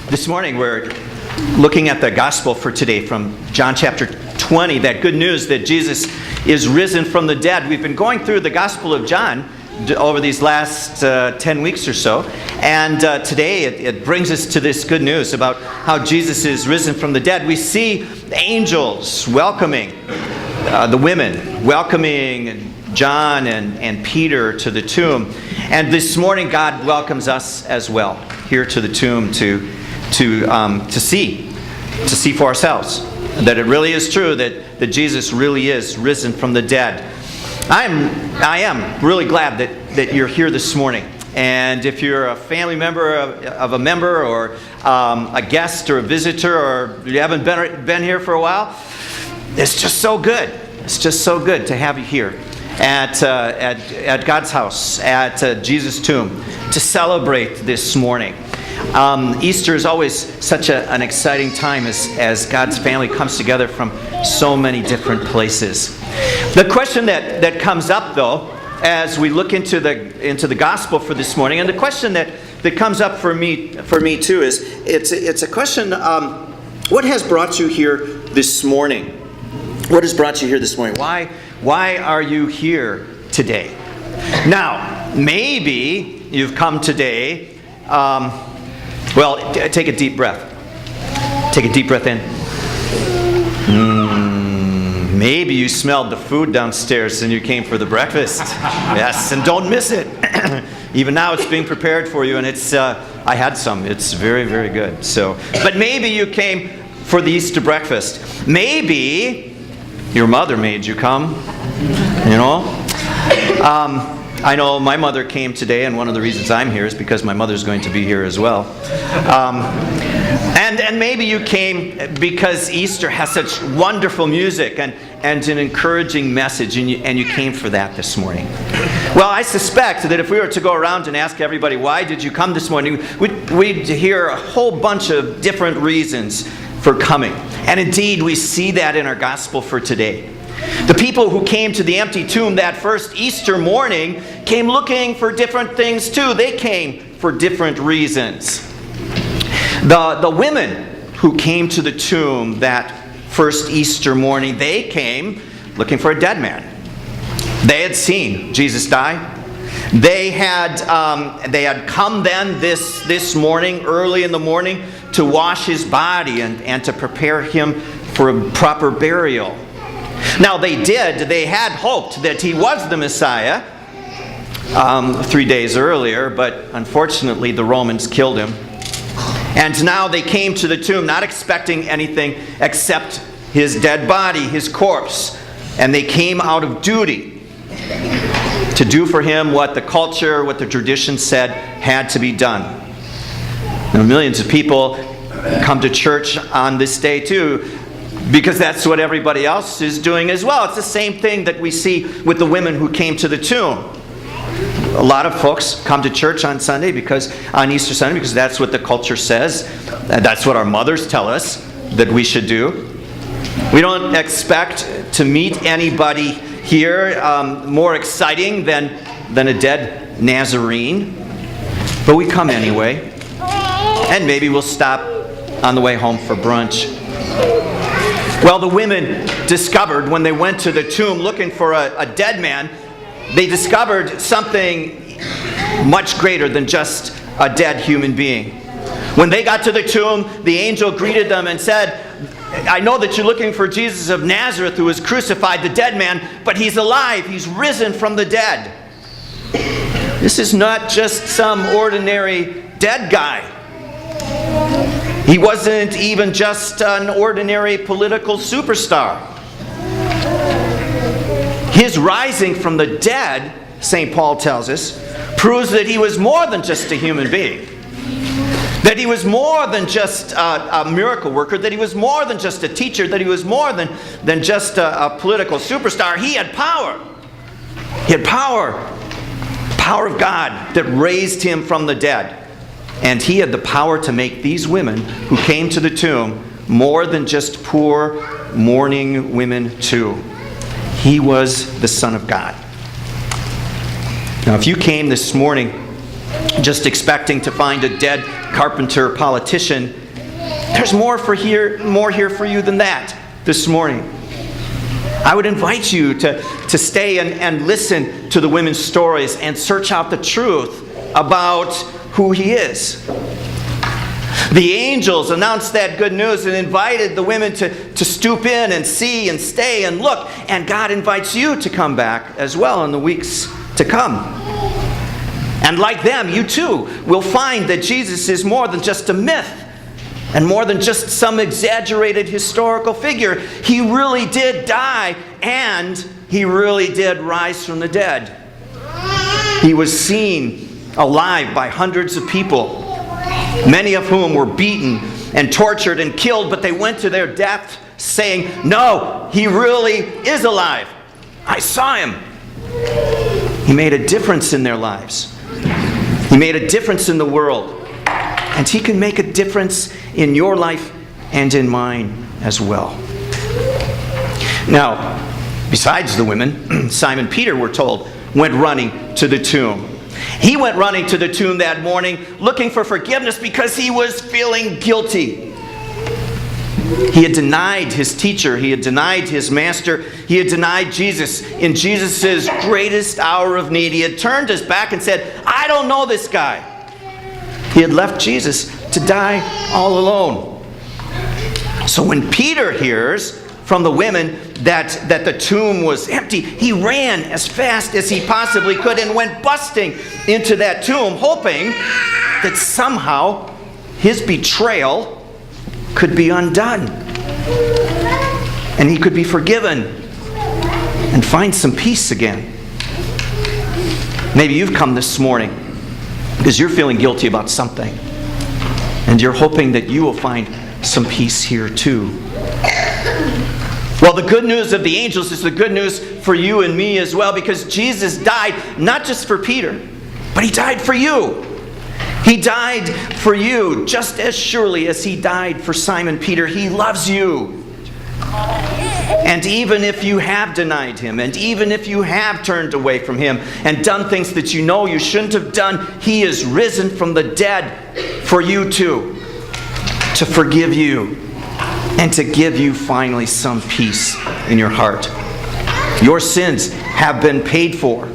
This morning we're looking at the gospel for today from John chapter 20, that good news that Jesus is risen from the dead. We've been going through the gospel of John over these last 10 weeks or so, and today it brings us to this good news about how Jesus is risen from the dead. We see angels welcoming the women, welcoming John and Peter to the tomb. And this morning God welcomes us as well here to the tomb to see for ourselves that it really is true that Jesus really is risen from the dead. I am really glad that you're here this morning. And if you're a family member of a member or a guest or a visitor, or you haven't been here for a while, it's just so good. It's just so good to have you here at God's house, at Jesus' tomb, to celebrate this morning. Easter is always such an exciting time as God's family comes together from so many different places. The question that comes up, though, as we look into the gospel for this morning, and the question that comes up for me too, is it's a question: what has brought you here this morning? What has brought you here this morning? Why are you here today? Now, maybe you've come today. Well, take a deep breath. Take a deep breath in. Maybe you smelled the food downstairs and you came for the breakfast. Yes, and don't miss it. Even now it's being prepared for you, and it's I had some. It's very, very good. But maybe you came for the Easter breakfast. Maybe your mother made you come. You know? I know my mother came today, and one of the reasons I'm here is because my mother's going to be here as well. And maybe you came because Easter has such wonderful music and an encouraging message, and you came for that this morning. Well, I suspect that if we were to go around and ask everybody, why did you come this morning, we'd hear a whole bunch of different reasons for coming. And indeed, we see that in our gospel for today. The people who came to the empty tomb that first Easter morning came looking for different things too. They came for different reasons. The women who came to the tomb that first Easter morning, they came looking for a dead man. They had seen Jesus die. They had come then this morning, early in the morning, to wash his body and to prepare him for a proper burial. Now they had hoped that he was the Messiah 3 days earlier, but unfortunately the Romans killed him. And now they came to the tomb not expecting anything except his dead body, his corpse. And they came out of duty to do for him what the culture, what the tradition said had to be done. Now, millions of people come to church on this day too, because that's what everybody else is doing as well. It's the same thing that we see with the women who came to the tomb. A lot of folks come to church on Easter Sunday, because that's what the culture says. That's what our mothers tell us that we should do. We don't expect to meet anybody here more exciting than a dead Nazarene. But we come anyway. And maybe we'll stop on the way home for brunch. Well, the women discovered when they went to the tomb looking for a dead man, they discovered something much greater than just a dead human being. When they got to the tomb, the angel greeted them and said, I know that you're looking for Jesus of Nazareth who was crucified, the dead man, but he's alive. He's risen from the dead. This is not just some ordinary dead guy. He wasn't even just an ordinary political superstar. His rising from the dead, St. Paul tells us, proves that he was more than just a human being. That he was more than just a miracle worker, that he was more than just a teacher, that he was more than just a political superstar. He had power. He had power. Power of God that raised him from the dead. And he had the power to make these women who came to the tomb more than just poor mourning women too. He was the Son of God. Now, if you came this morning just expecting to find a dead carpenter politician. There's more here for you than that this morning. I would invite you to stay and listen to the women's stories and search out the truth about who he is. The angels announced that good news and invited the women to stoop in and see and stay and look. And God invites you to come back as well in the weeks to come. And like them, you too will find that Jesus is more than just a myth and more than just some exaggerated historical figure. He really did die, and he really did rise from the dead. He was seen alive by hundreds of people, many of whom were beaten and tortured and killed, but they went to their death saying, "No, he really is alive. I saw him." He made a difference in their lives. He made a difference in the world. And he can make a difference in your life and in mine as well. Now, besides the women, Simon Peter, we're told, went running to the tomb. He went running to the tomb that morning looking for forgiveness because he was feeling guilty. He had denied his teacher. He had denied his master. He had denied Jesus in Jesus' greatest hour of need. He had turned his back and said, "I don't know this guy." He had left Jesus to die all alone. So when Peter hears from the women that the tomb was empty, he ran as fast as he possibly could and went busting into that tomb, hoping that somehow his betrayal could be undone and he could be forgiven and find some peace again. Maybe you've come this morning because you're feeling guilty about something, and you're hoping that you will find some peace here too. Well, the good news of the angels is the good news for you and me as well, because Jesus died not just for Peter, but he died for you. He died for you just as surely as he died for Simon Peter. He loves you. And even if you have denied him, and even if you have turned away from him and done things that you know you shouldn't have done, he is risen from the dead for you too, to forgive you and to give you finally some peace in your heart. Your sins have been paid for,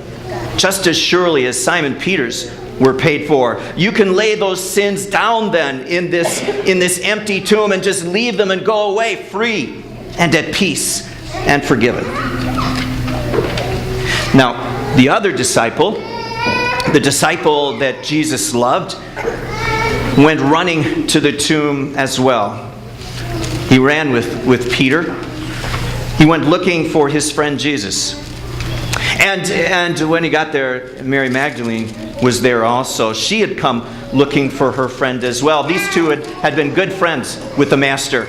just as surely as Simon Peter's were paid for. You can lay those sins down then in this empty tomb and just leave them and go away free and at peace and forgiven. Now, the other disciple, the disciple that Jesus loved, went running to the tomb as well. He ran with Peter. He went looking for his friend Jesus. And when he got there, Mary Magdalene was there also. She had come looking for her friend as well. These two had been good friends with the Master.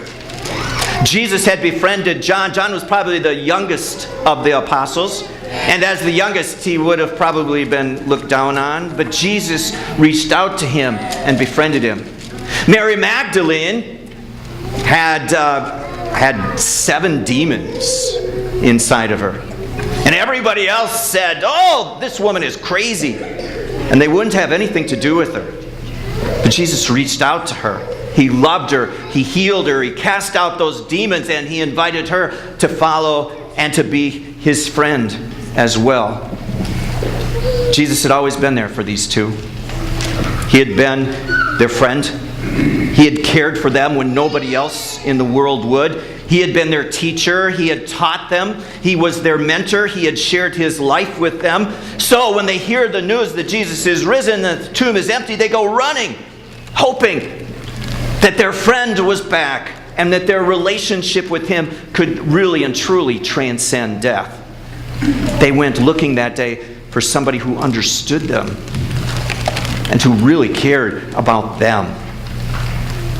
Jesus had befriended John. John was probably the youngest of the apostles. And as the youngest, he would have probably been looked down on. But Jesus reached out to him and befriended him. Mary Magdalene had 7 demons inside of her. And everybody else said, "Oh, this woman is crazy." And they wouldn't have anything to do with her. But Jesus reached out to her. He loved her. He healed her. He cast out those demons, and he invited her to follow and to be his friend as well. Jesus had always been there for these two. He had been their friend. He had cared for them when nobody else in the world would. He had been their teacher. He had taught them. He was their mentor. He had shared his life with them. So when they hear the news that Jesus is risen and the tomb is empty, they go running, hoping that their friend was back and that their relationship with him could really and truly transcend death. They went looking that day for somebody who understood them and who really cared about them.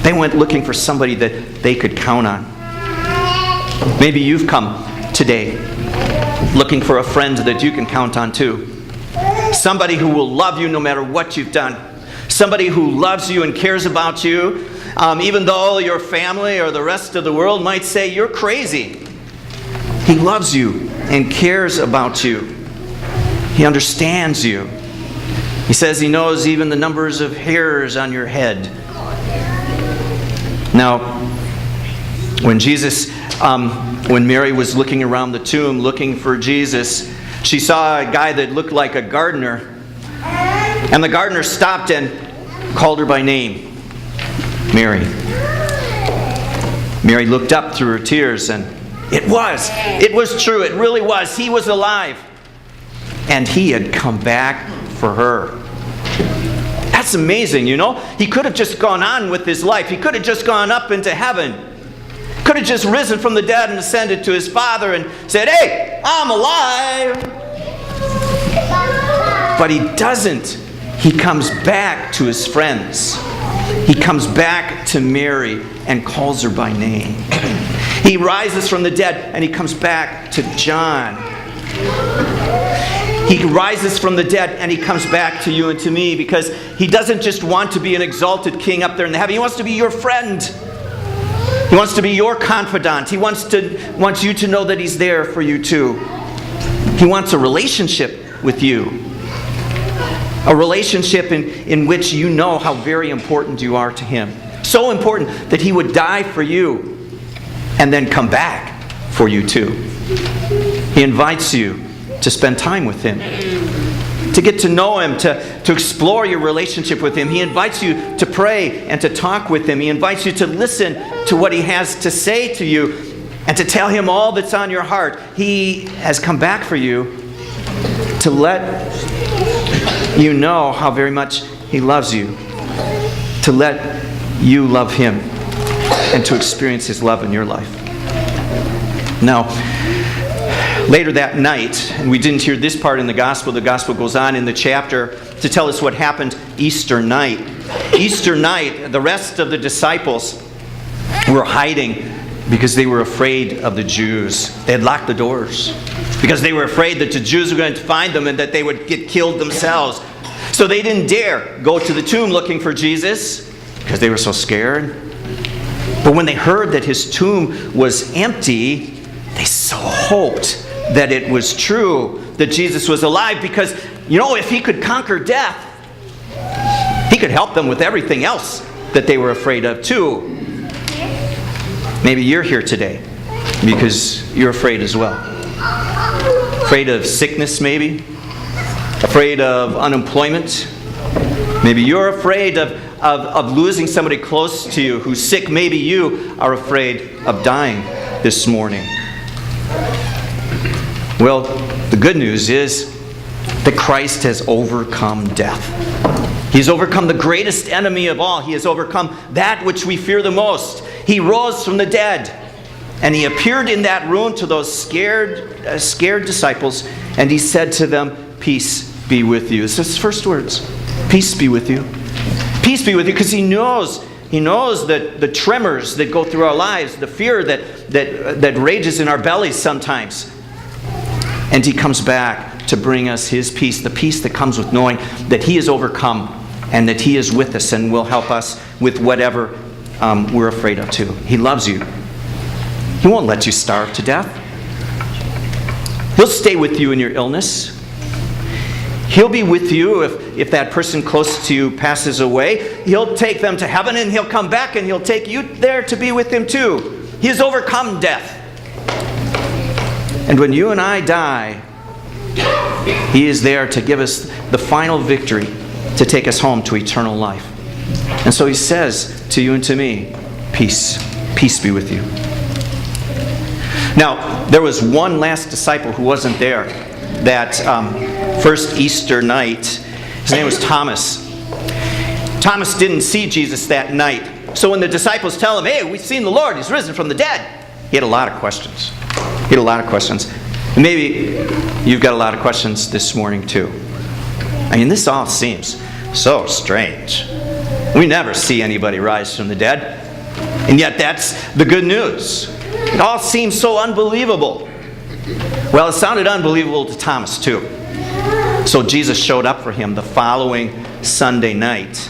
They went looking for somebody that they could count on. Maybe you've come today looking for a friend that you can count on too. Somebody who will love you no matter what you've done. Somebody who loves you and cares about you, even though your family or the rest of the world might say you're crazy. He loves you and cares about you. He understands you. He says he knows even the numbers of hairs on your head. Now, when Mary was looking around the tomb looking for Jesus, she saw a guy that looked like a gardener. And the gardener stopped and called her by name, Mary. Mary looked up through her tears, and it was true. It really was. He was alive. And he had come back for her. That's amazing, you know. He could have just gone on with his life. He could have just gone up into heaven. Could have just risen from the dead and ascended to his Father and said, "Hey, I'm alive." But he doesn't. He comes back to his friends. He comes back to Mary and calls her by name. He rises from the dead and he comes back to John. He rises from the dead and he comes back to you and to me, because he doesn't just want to be an exalted king up there in the heaven. He wants to be your friend. He wants to be your confidant. He wants you to know that he's there for you too. He wants a relationship with you. A relationship in which you know how very important you are to him. So important that he would die for you and then come back for you too. He invites you to spend time with him, to get to know him, to explore your relationship with him. He invites you to pray and to talk with him. He invites you to listen to what he has to say to you and to tell him all that's on your heart. He has come back for you to let you know how very much he loves you, to let you love him, and to experience his love in your life. Now, later that night, and we didn't hear this part in the gospel goes on in the chapter to tell us what happened Easter night. Easter night, the rest of the disciples were hiding because they were afraid of the Jews. They had locked the doors because they were afraid that the Jews were going to find them and that they would get killed themselves. So they didn't dare go to the tomb looking for Jesus because they were so scared. But when they heard that his tomb was empty, they so hoped that it was true, that Jesus was alive, because, you know, if he could conquer death, he could help them with everything else that they were afraid of too. Maybe you're here today because you're afraid as well. Afraid of sickness, maybe. Afraid of unemployment. Maybe you're afraid of losing somebody close to you who's sick. Maybe you are afraid of dying this morning. Well, the good news is that Christ has overcome death. He's overcome the greatest enemy of all. He has overcome that which we fear the most. He rose from the dead, and he appeared in that room to those scared disciples, and he said to them, "Peace be with you." It's his first words. Peace be with you. Peace be with you, because he knows that the tremors that go through our lives, the fear that rages in our bellies sometimes. And he comes back to bring us his peace, the peace that comes with knowing that he has overcome and that he is with us and will help us with whatever we're afraid of too. He loves you. He won't let you starve to death. He'll stay with you in your illness. He'll be with you if that person close to you passes away. He'll take them to heaven, and he'll come back and he'll take you there to be with him too. He has overcome death. And when you and I die, he is there to give us the final victory, to take us home to eternal life. And so he says to you and to me, peace. Peace be with you. Now, there was one last disciple who wasn't there that first Easter night. His name was Thomas. Thomas didn't see Jesus that night. So when the disciples tell him, "Hey, we've seen the Lord, he's risen from the dead," he had a lot of questions. He had a lot of questions. And maybe you've got a lot of questions this morning too. I mean, this all seems so strange. We never see anybody rise from the dead. And yet that's the good news. It all seems so unbelievable. Well, it sounded unbelievable to Thomas too. So Jesus showed up for him the following Sunday night.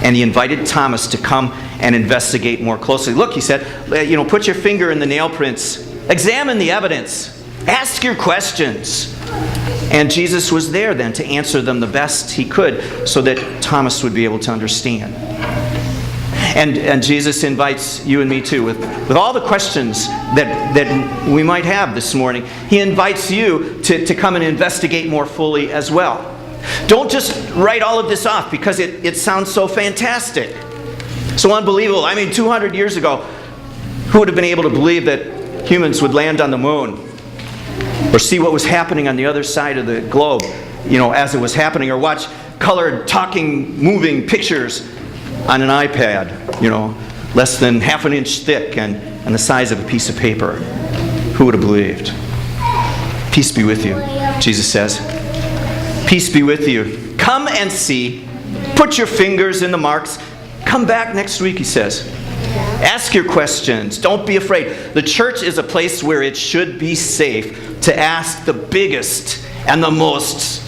And he invited Thomas to come and investigate more closely. Look, he said, put your finger in the nail prints. Examine the evidence. Ask your questions. And Jesus was there then to answer them the best he could so that Thomas would be able to understand. And Jesus invites you and me too, with all the questions that we might have this morning. He invites you to come and investigate more fully as well. Don't just write all of this off because it sounds so fantastic, so unbelievable. I mean, 200 years ago, who would have been able to believe that humans would land on the moon or see what was happening on the other side of the globe, as it was happening, or watch colored, talking, moving pictures on an iPad, less than half an inch thick and the size of a piece of paper? Who would have believed? Peace be with you, Jesus says. Peace be with you. Come and see. Put your fingers in the marks. Come back next week, he says. Ask your questions. Don't be afraid. The church is a place where it should be safe to ask the biggest and the most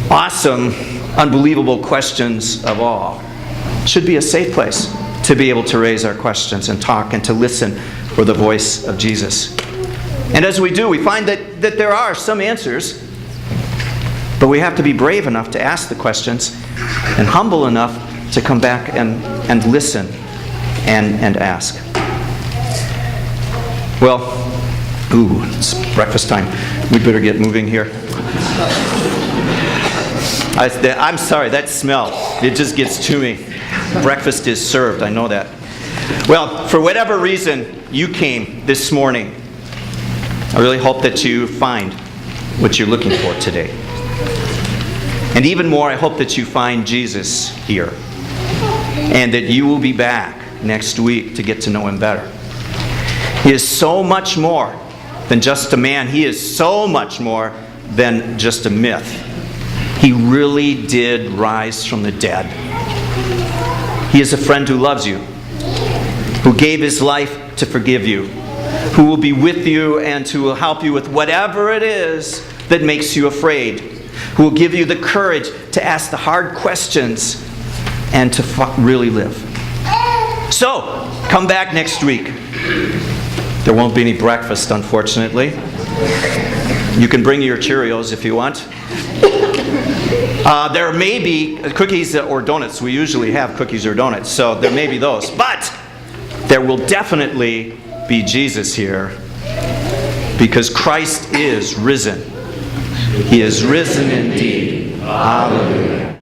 awesome, unbelievable questions of all. It should be a safe place to be able to raise our questions and talk and to listen for the voice of Jesus. And as we do, we find that there are some answers, but we have to be brave enough to ask the questions and humble enough to come back and listen and ask. Well, it's breakfast time. We better get moving here. I'm sorry, that smell, it just gets to me. Breakfast is served, I know that. Well, for whatever reason you came this morning, I really hope that you find what you're looking for today. And even more, I hope that you find Jesus here, and that you will be back next week to get to know him better. He is so much more than just a man. He is so much more than just a myth. He really did rise from the dead. He is a friend who loves you, who gave his life to forgive you, who will be with you and who will help you with whatever it is that makes you afraid, who will give you the courage to ask the hard questions and to really live. So, come back next week. There won't be any breakfast, unfortunately. You can bring your Cheerios if you want. There may be cookies or donuts. We usually have cookies or donuts, so there may be those. But there will definitely be Jesus here, because Christ is risen. He is risen indeed. Hallelujah.